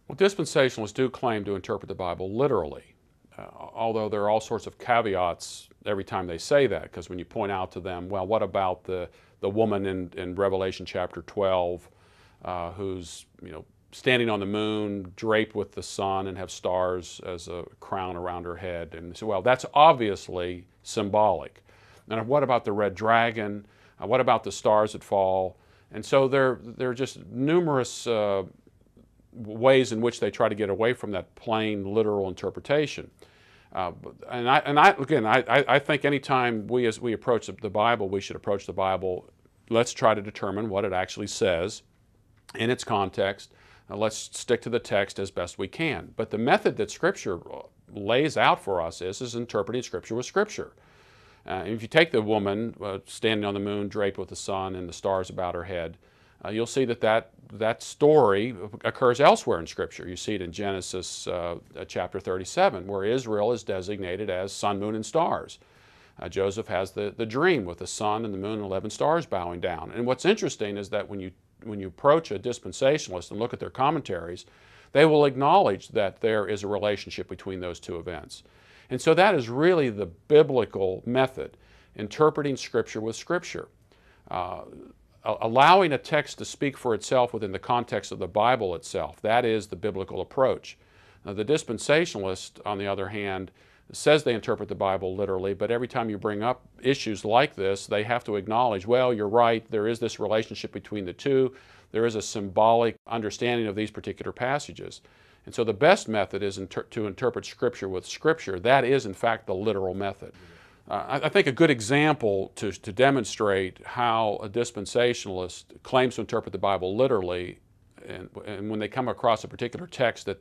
Well, dispensationalists do claim to interpret the Bible literally, although there are all sorts of caveats every time they say that, because when you point out to them, well, what about the woman in Revelation chapter 12 who's standing on the moon, draped with the sun, and have stars as a crown around her head? And they say, well, that's obviously symbolic. And what about the red dragon? What about the stars that fall? And so there are just numerous ways in which they try to get away from that plain literal interpretation. I think anytime we approach the Bible, we should approach the Bible, let's try to determine what it actually says in its context. Let's stick to the text as best we can. But the method that Scripture lays out for us is interpreting Scripture with Scripture. If you take the woman standing on the moon, draped with the sun and the stars about her head, you'll see that story occurs elsewhere in Scripture. You see it in Genesis chapter 37, where Israel is designated as sun, moon, and stars. Joseph has the dream with the sun and the moon and 11 stars bowing down. And what's interesting is that when you approach a dispensationalist and look at their commentaries, they will acknowledge that there is a relationship between those two events. And so that is really the biblical method, interpreting Scripture with Scripture. Allowing a text to speak for itself within the context of the Bible itself, that is the biblical approach. Now, the dispensationalist, on the other hand, says they interpret the Bible literally, but every time you bring up issues like this, they have to acknowledge, well, you're right, there is this relationship between the two, there is a symbolic understanding of these particular passages. And so the best method is to interpret Scripture with Scripture. That is, in fact, the literal method. I think a good example to demonstrate how a dispensationalist claims to interpret the Bible literally, and when they come across a particular text that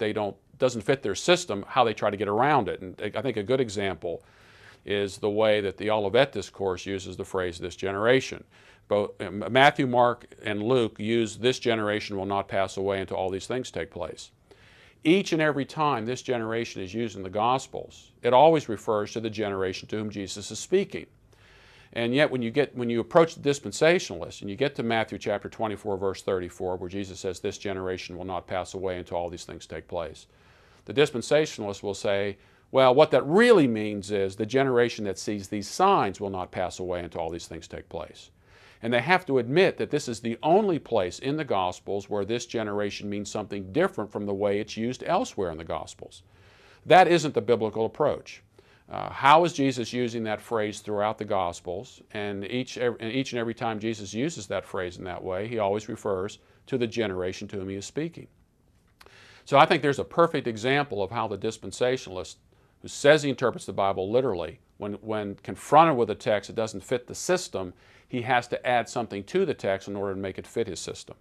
doesn't fit their system, how they try to get around it. And I think a good example is the way that the Olivet Discourse uses the phrase "this generation." Both Matthew, Mark, and Luke use "this generation will not pass away until all these things take place." Each and every time this generation is used in the Gospels, it always refers to the generation to whom Jesus is speaking. And yet when you approach the dispensationalist and you get to Matthew chapter 24, verse 34, where Jesus says, "This generation will not pass away until all these things take place," the dispensationalist will say, well, what that really means is the generation that sees these signs will not pass away until all these things take place. And they have to admit that this is the only place in the Gospels where this generation means something different from the way it's used elsewhere in the Gospels. That isn't the biblical approach. How is Jesus using that phrase throughout the Gospels? And each and every time Jesus uses that phrase in that way, he always refers to the generation to whom he is speaking. So I think there's a perfect example of how the dispensationalist, who says he interprets the Bible literally, when confronted with a text that doesn't fit the system, he has to add something to the text in order to make it fit his system.